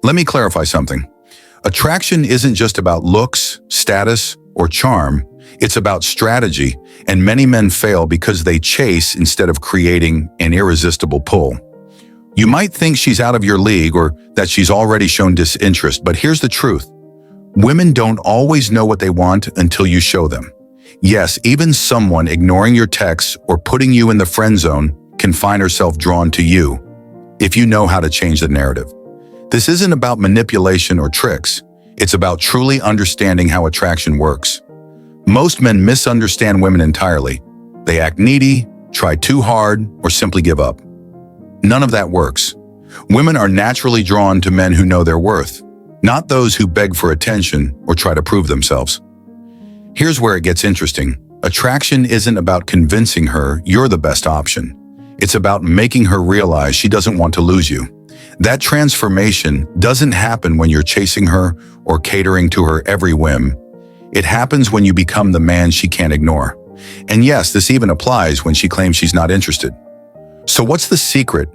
Let me clarify something. Attraction isn't just about looks, status, or charm. It's about strategy, and many men fail because they chase instead of creating an irresistible pull. You might think she's out of your league or that she's already shown disinterest, but here's the truth. Women don't always know what they want until you show them. Yes, even someone ignoring your texts or putting you in the friend zone can find herself drawn to you if you know how to change the narrative. This isn't about manipulation or tricks. It's about truly understanding how attraction works. Most men misunderstand women entirely. They act needy, try too hard, or simply give up. None of that works. Women are naturally drawn to men who know their worth, not those who beg for attention or try to prove themselves. Here's where it gets interesting. Attraction isn't about convincing her you're the best option. It's about making her realize she doesn't want to lose you. That transformation doesn't happen when you're chasing her or catering to her every whim. It happens when you become the man she can't ignore. And yes, this even applies when she claims she's not interested. So what's the secret?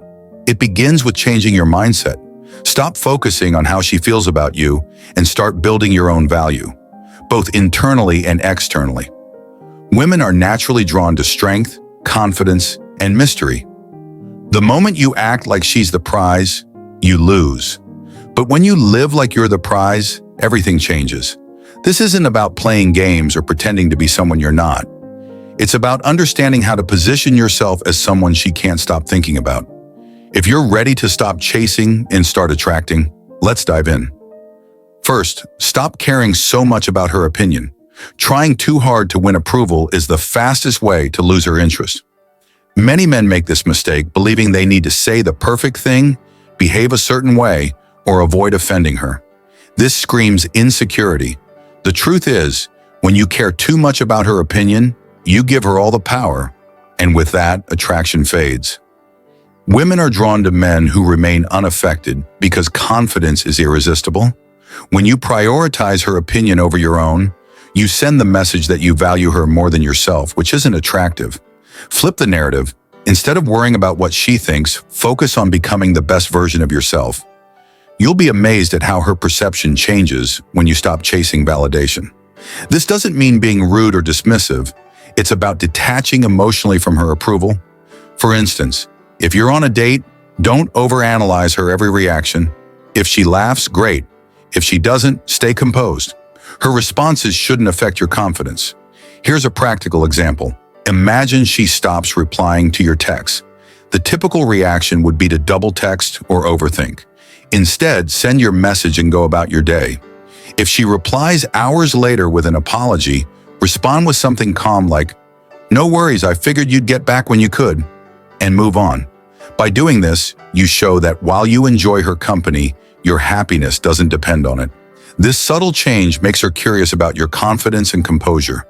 It begins with changing your mindset. Stop focusing on how she feels about you and start building your own value, both internally and externally. Women are naturally drawn to strength, confidence, and mystery. The moment you act like she's the prize, you lose. But when you live like you're the prize, everything changes. This isn't about playing games or pretending to be someone you're not. It's about understanding how to position yourself as someone she can't stop thinking about. If you're ready to stop chasing and start attracting, let's dive in. First, stop caring so much about her opinion. Trying too hard to win approval is the fastest way to lose her interest. Many men make this mistake, believing they need to say the perfect thing, behave a certain way, or avoid offending her. This screams insecurity. The truth is, when you care too much about her opinion, you give her all the power, and with that, attraction fades. Women are drawn to men who remain unaffected because confidence is irresistible. When you prioritize her opinion over your own, you send the message that you value her more than yourself, which isn't attractive. Flip the narrative. Instead of worrying about what she thinks, focus on becoming the best version of yourself. You'll be amazed at how her perception changes when you stop chasing validation. This doesn't mean being rude or dismissive. It's about detaching emotionally from her approval. For instance, if you're on a date, don't overanalyze her every reaction. If she laughs, great. If she doesn't, stay composed. Her responses shouldn't affect your confidence. Here's a practical example. Imagine she stops replying to your texts. The typical reaction would be to double text or overthink. Instead, send your message and go about your day. If she replies hours later with an apology, respond with something calm like, "No worries, I figured you'd get back when you could," and move on. By doing this, you show that while you enjoy her company, your happiness doesn't depend on it. This subtle change makes her curious about your confidence and composure.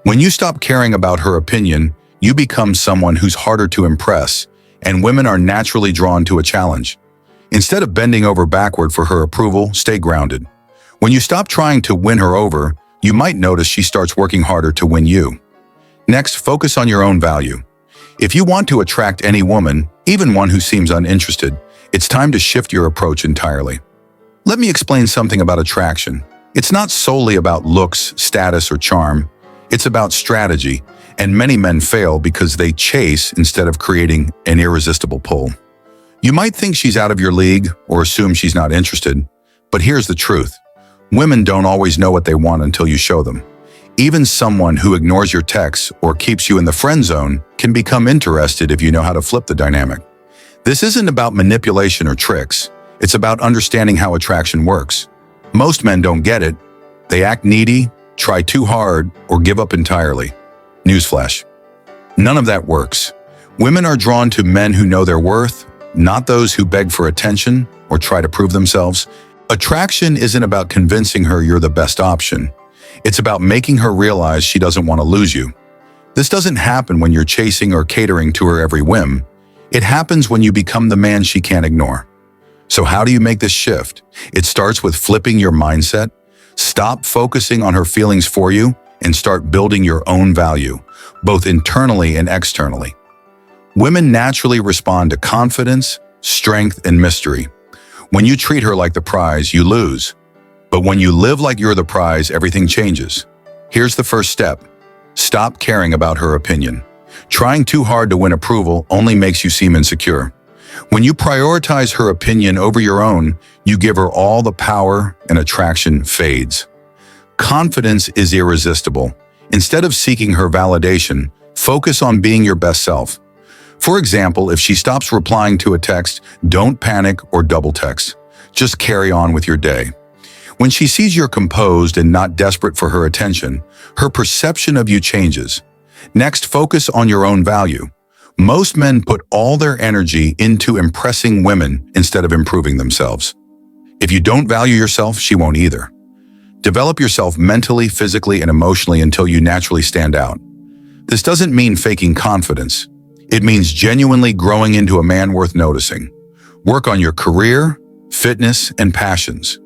When you stop caring about her opinion, you become someone who's harder to impress, and women are naturally drawn to a challenge. Instead of bending over backward for her approval, stay grounded. When you stop trying to win her over, you might notice she starts working harder to win you. Next, focus on your own value. If you want to attract any woman, even one who seems uninterested, it's time to shift your approach entirely. Let me explain something about attraction. It's not solely about looks, status, or charm. It's about strategy, and many men fail because they chase instead of creating an irresistible pull. You might think she's out of your league or assume she's not interested, but here's the truth. Women don't always know what they want until you show them. Even someone who ignores your texts or keeps you in the friend zone can become interested if you know how to flip the dynamic. This isn't about manipulation or tricks. It's about understanding how attraction works. Most men don't get it. They act needy, try too hard, or give up entirely. Newsflash. None of that works. Women are drawn to men who know their worth, not those who beg for attention or try to prove themselves. Attraction isn't about convincing her you're the best option. It's about making her realize she doesn't want to lose you. This doesn't happen when you're chasing or catering to her every whim. It happens when you become the man she can't ignore. So how do you make this shift? It starts with flipping your mindset. Stop focusing on her feelings for you and start building your own value, both internally and externally. Women naturally respond to confidence, strength, and mystery. When you treat her like the prize, you lose. But when you live like you're the prize, everything changes. Here's the first step. Stop caring about her opinion. Trying too hard to win approval only makes you seem insecure. When you prioritize her opinion over your own, you give her all the power and attraction fades. Confidence is irresistible. Instead of seeking her validation, focus on being your best self. For example, if she stops replying to a text, don't panic or double text. Just carry on with your day. When she sees you're composed and not desperate for her attention, her perception of you changes. Next, focus on your own value. Most men put all their energy into impressing women instead of improving themselves. If you don't value yourself, she won't either. Develop yourself mentally, physically, and emotionally until you naturally stand out. This doesn't mean faking confidence. It means genuinely growing into a man worth noticing. Work on your career, fitness, and passions.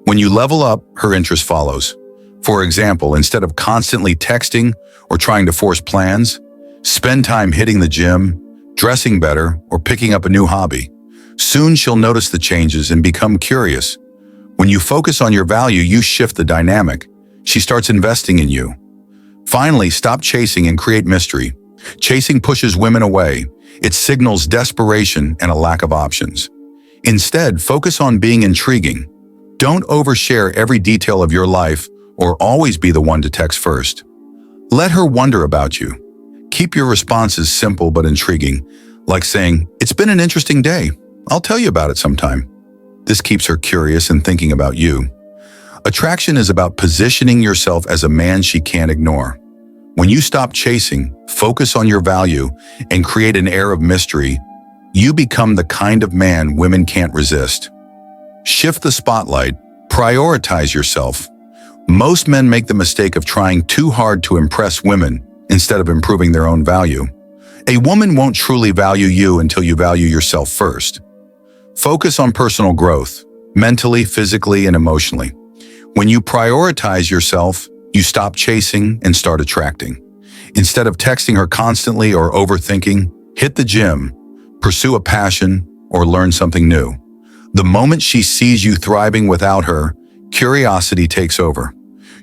When you level up, her interest follows. For example, instead of constantly texting or trying to force plans, spend time hitting the gym, dressing better, or picking up a new hobby. Soon she'll notice the changes and become curious. When you focus on your value, you shift the dynamic. She starts investing in you. Finally, stop chasing and create mystery. Chasing pushes women away. It signals desperation and a lack of options. Instead, focus on being intriguing. Don't overshare every detail of your life or always be the one to text first. Let her wonder about you. Keep your responses simple but intriguing, like saying, "It's been an interesting day. I'll tell you about it sometime." This keeps her curious and thinking about you. Attraction is about positioning yourself as a man she can't ignore. When you stop chasing, focus on your value, and create an air of mystery, you become the kind of man women can't resist. Shift the spotlight. Prioritize yourself. Most men make the mistake of trying too hard to impress women instead of improving their own value. A woman won't truly value you until you value yourself first. Focus on personal growth, mentally, physically, and emotionally. When you prioritize yourself, you stop chasing and start attracting. Instead of texting her constantly or overthinking, hit the gym, pursue a passion, or learn something new. The moment she sees you thriving without her, curiosity takes over.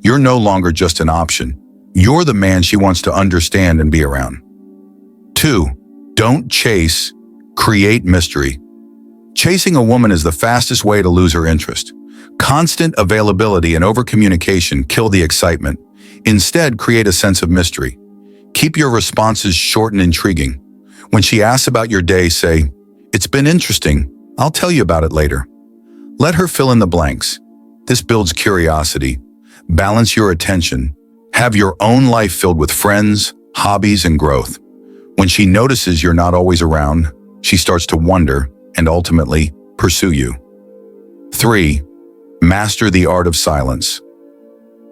You're no longer just an option. You're the man she wants to understand and be around. 2. Don't chase, create mystery. Chasing a woman is the fastest way to lose her interest. Constant availability and overcommunication kill the excitement. Instead, create a sense of mystery. Keep your responses short and intriguing. When she asks about your day, say, "It's been interesting. I'll tell you about it later." Let her fill in the blanks. This builds curiosity. Balance your attention. Have your own life filled with friends, hobbies, and growth. When she notices you're not always around, she starts to wonder and ultimately pursue you. 3. Master the art of silence.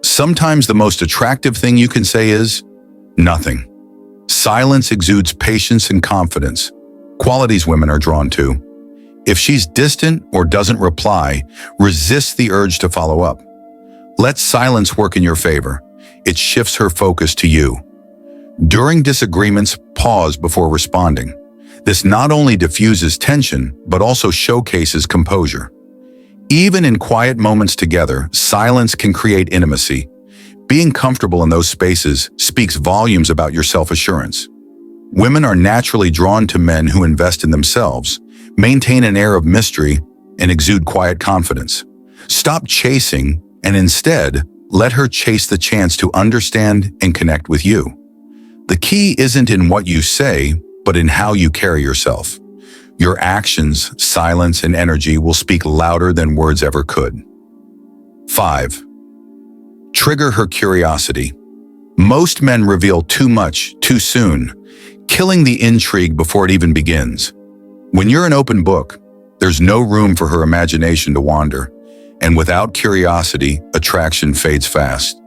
Sometimes the most attractive thing you can say is nothing. Silence exudes patience and confidence, qualities women are drawn to. If she's distant or doesn't reply, resist the urge to follow up. Let silence work in your favor. It shifts her focus to you. During disagreements, pause before responding. This not only diffuses tension, but also showcases composure. Even in quiet moments together, silence can create intimacy. Being comfortable in those spaces speaks volumes about your self-assurance. Women are naturally drawn to men who invest in themselves, maintain an air of mystery, and exude quiet confidence. Stop chasing and instead let her chase the chance to understand and connect with you. The key isn't in what you say, but in how you carry yourself. Your actions, silence, and energy will speak louder than words ever could. 5. Trigger her curiosity. Most men reveal too much, too soon, killing the intrigue before it even begins. When you're an open book, there's no room for her imagination to wander, and without curiosity, attraction fades fast.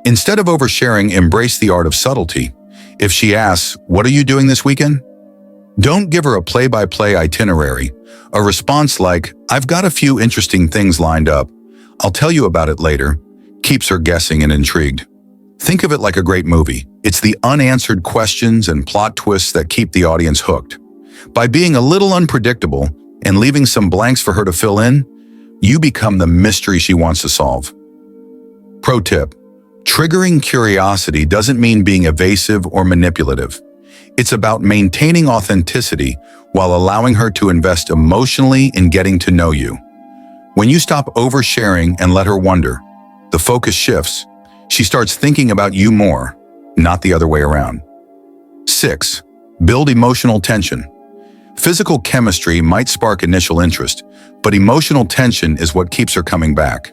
Instead of oversharing, embrace the art of subtlety. If she asks, "What are you doing this weekend?" Don't give her a play-by-play itinerary. A response like, "I've got a few interesting things lined up. I'll tell you about it later," keeps her guessing and intrigued. Think of it like a great movie. It's the unanswered questions and plot twists that keep the audience hooked. By being a little unpredictable, and leaving some blanks for her to fill in, you become the mystery she wants to solve. Pro tip: triggering curiosity doesn't mean being evasive or manipulative. It's about maintaining authenticity while allowing her to invest emotionally in getting to know you. When you stop oversharing and let her wonder, the focus shifts. She starts thinking about you more, not the other way around. 6. Build emotional tension. Physical chemistry might spark initial interest, but emotional tension is what keeps her coming back.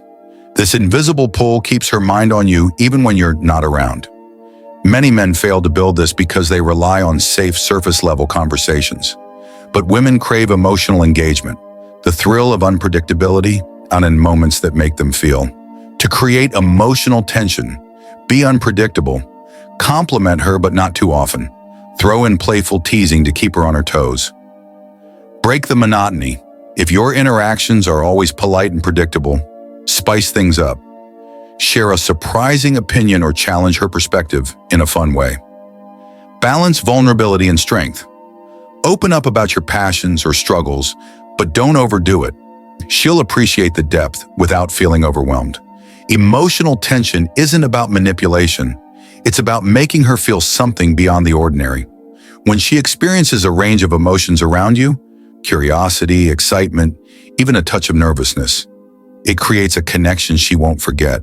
This invisible pull keeps her mind on you even when you're not around. Many men fail to build this because they rely on safe surface-level conversations. But women crave emotional engagement, the thrill of unpredictability, and in moments that make them feel. To create emotional tension, be unpredictable, compliment her but not too often. Throw in playful teasing to keep her on her toes. Break the monotony. If your interactions are always polite and predictable, spice things up. Share a surprising opinion or challenge her perspective in a fun way. Balance vulnerability and strength. Open up about your passions or struggles, but don't overdo it. She'll appreciate the depth without feeling overwhelmed. Emotional tension isn't about manipulation. It's about making her feel something beyond the ordinary. When she experiences a range of emotions around you, curiosity, excitement, even a touch of nervousness, it creates a connection she won't forget.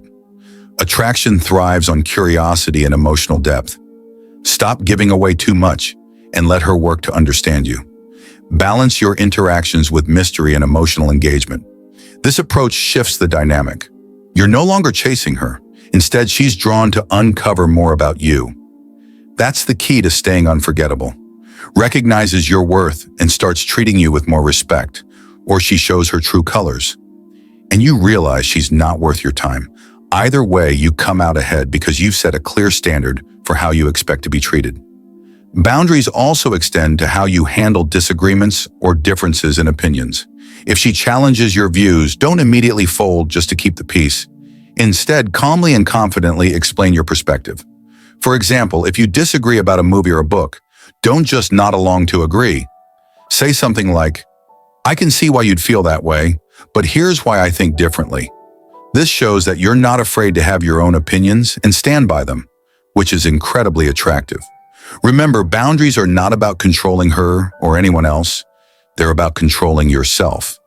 Attraction thrives on curiosity and emotional depth. Stop giving away too much and let her work to understand you. Balance your interactions with mystery and emotional engagement. This approach shifts the dynamic. You're no longer chasing her. Instead, she's drawn to uncover more about you. That's the key to staying unforgettable. Recognizes your worth and starts treating you with more respect, or she shows her true colors. And you realize she's not worth your time. Either way, you come out ahead because you've set a clear standard for how you expect to be treated. Boundaries also extend to how you handle disagreements or differences in opinions. If she challenges your views, don't immediately fold just to keep the peace. Instead, calmly and confidently explain your perspective. For example, if you disagree about a movie or a book, don't just nod along to agree. Say something like, "I can see why you'd feel that way, but here's why I think differently." This shows that you're not afraid to have your own opinions and stand by them, which is incredibly attractive. Remember, boundaries are not about controlling her or anyone else. They're about controlling yourself.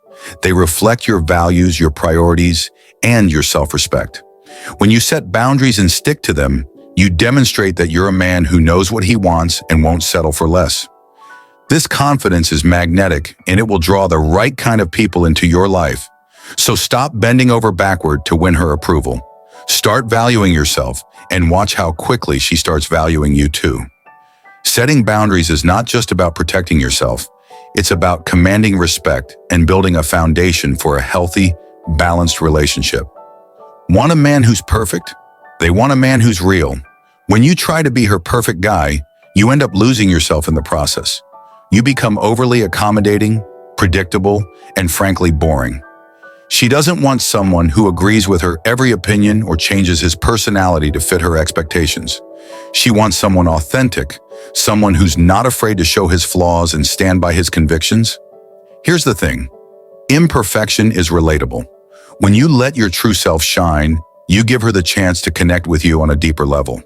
They reflect your values, your priorities, and your self-respect. When you set boundaries and stick to them, you demonstrate that you're a man who knows what he wants and won't settle for less. This confidence is magnetic, and it will draw the right kind of people into your life. So stop bending over backward to win her approval. Start valuing yourself and watch how quickly she starts valuing you too. Setting boundaries is not just about protecting yourself. It's about commanding respect and building a foundation for a healthy, balanced relationship. Want a man who's perfect? They want a man who's real. When you try to be her perfect guy, you end up losing yourself in the process. You become overly accommodating, predictable, and frankly boring. She doesn't want someone who agrees with her every opinion or changes his personality to fit her expectations. She wants someone authentic, someone who's not afraid to show his flaws and stand by his convictions. Here's the thing. Imperfection is relatable. When you let your true self shine, you give her the chance to connect with you on a deeper level.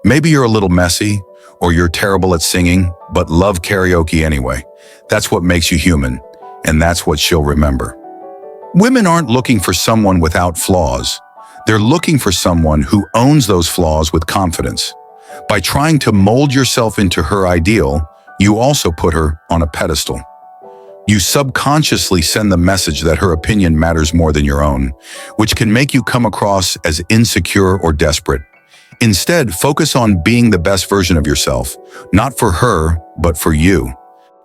Maybe you're a little messy, or you're terrible at singing, but love karaoke anyway. That's what makes you human, and that's what she'll remember. Women aren't looking for someone without flaws. They're looking for someone who owns those flaws with confidence. By trying to mold yourself into her ideal, you also put her on a pedestal. You subconsciously send the message that her opinion matters more than your own, which can make you come across as insecure or desperate. Instead, focus on being the best version of yourself, not for her, but for you.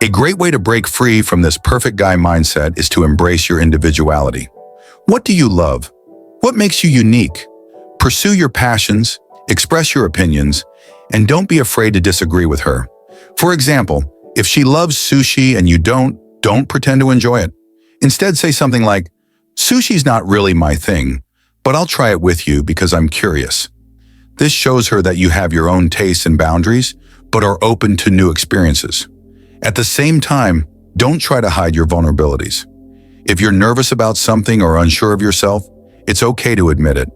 A great way to break free from this perfect guy mindset is to embrace your individuality. What do you love? What makes you unique? Pursue your passions, express your opinions, and don't be afraid to disagree with her. For example, if she loves sushi and you don't pretend to enjoy it. Instead, say something like, "Sushi's not really my thing, but I'll try it with you because I'm curious." This shows her that you have your own tastes and boundaries, but are open to new experiences. At the same time, Don't try to hide your vulnerabilities. If you're nervous about something or unsure of yourself, it's okay to admit it.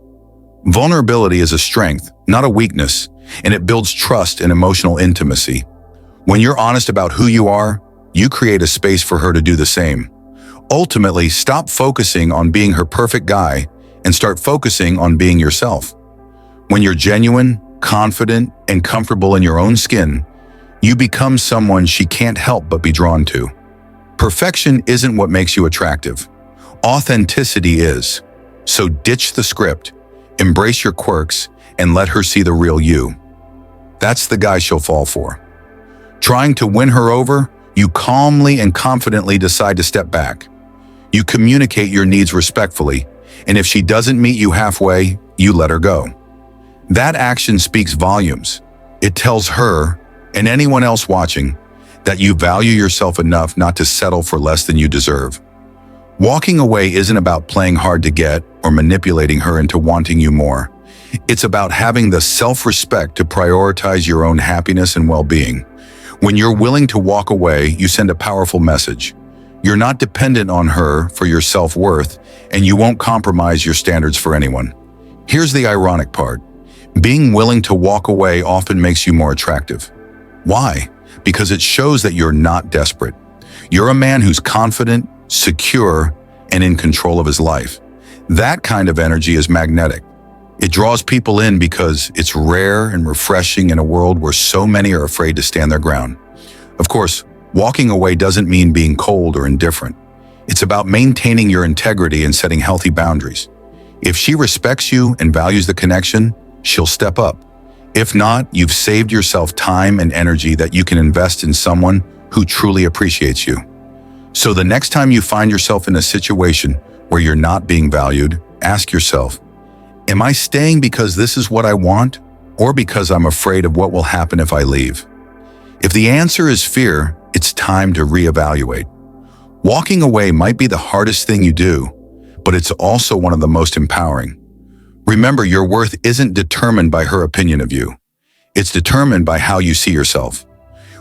Vulnerability is a strength, not a weakness, and it builds trust and emotional intimacy. When you're honest about who you are, you create a space for her to do the same. Ultimately, stop focusing on being her perfect guy and start focusing on being yourself. When you're genuine, confident, and comfortable in your own skin, you become someone she can't help but be drawn to. Perfection isn't what makes you attractive. Authenticity is. So ditch the script, embrace your quirks, and let her see the real you. That's the guy she'll fall for. Trying to win her over, you calmly and confidently decide to step back. You communicate your needs respectfully, and if she doesn't meet you halfway, you let her go. That action speaks volumes. It tells her, and anyone else watching, that you value yourself enough not to settle for less than you deserve. Walking away isn't about playing hard to get or manipulating her into wanting you more. It's about having the self-respect to prioritize your own happiness and well-being. When you're willing to walk away, you send a powerful message. You're not dependent on her for your self-worth, and you won't compromise your standards for anyone. Here's the ironic part. Being willing to walk away often makes you more attractive. Why? Because it shows that you're not desperate. You're a man who's confident, secure, and in control of his life. That kind of energy is magnetic. It draws people in because it's rare and refreshing in a world where so many are afraid to stand their ground. Of course, walking away doesn't mean being cold or indifferent. It's about maintaining your integrity and setting healthy boundaries. If she respects you and values the connection, she'll step up. If not, you've saved yourself time and energy that you can invest in someone who truly appreciates you. So the next time you find yourself in a situation where you're not being valued, ask yourself, am I staying because this is what I want, or because I'm afraid of what will happen if I leave? If the answer is fear, it's time to reevaluate. Walking away might be the hardest thing you do, but it's also one of the most empowering. Remember, your worth isn't determined by her opinion of you. It's determined by how you see yourself.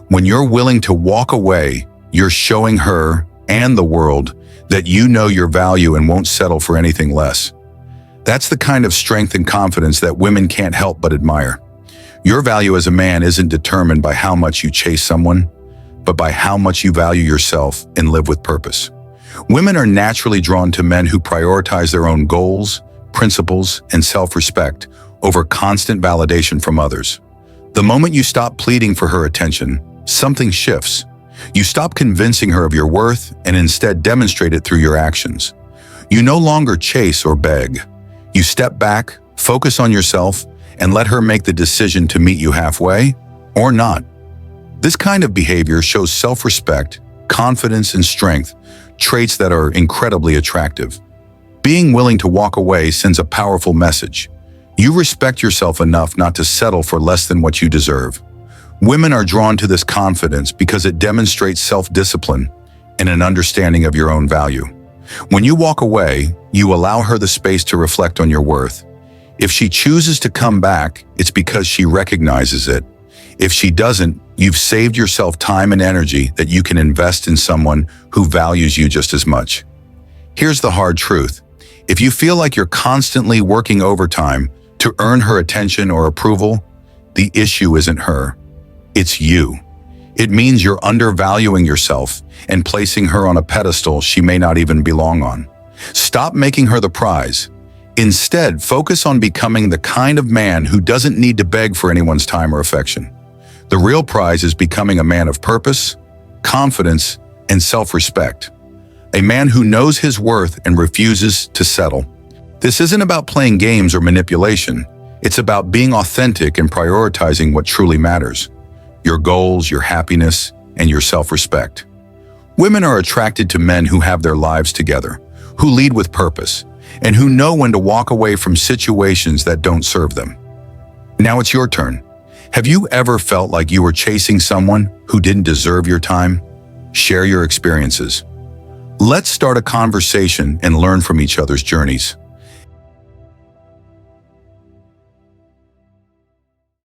When you're willing to walk away, you're showing her and the world that you know your value and won't settle for anything less. That's the kind of strength and confidence that women can't help but admire. Your value as a man isn't determined by how much you chase someone, but by how much you value yourself and live with purpose. Women are naturally drawn to men who prioritize their own goals, principles, and self-respect over constant validation from others. The moment you stop pleading for her attention, something shifts. You stop convincing her of your worth and instead demonstrate it through your actions. You no longer chase or beg. You step back, focus on yourself, and let her make the decision to meet you halfway or not. This kind of behavior shows self-respect, confidence, and strength, traits that are incredibly attractive. Being willing to walk away sends a powerful message. You respect yourself enough not to settle for less than what you deserve. Women are drawn to this confidence because it demonstrates self-discipline and an understanding of your own value. When you walk away, you allow her the space to reflect on your worth. If she chooses to come back, it's because she recognizes it. If she doesn't, you've saved yourself time and energy that you can invest in someone who values you just as much. Here's the hard truth. If you feel like you're constantly working overtime to earn her attention or approval, the issue isn't her. It's you. It means you're undervaluing yourself and placing her on a pedestal she may not even belong on. Stop making her the prize. Instead, focus on becoming the kind of man who doesn't need to beg for anyone's time or affection. The real prize is becoming a man of purpose, confidence, and self-respect. A man who knows his worth and refuses to settle. This isn't about playing games or manipulation. It's about being authentic and prioritizing what truly matters. Your goals, your happiness, and your self-respect. Women are attracted to men who have their lives together, who lead with purpose, and who know when to walk away from situations that don't serve them. Now it's your turn. Have you ever felt like you were chasing someone who didn't deserve your time? Share your experiences. Let's start a conversation and learn from each other's journeys.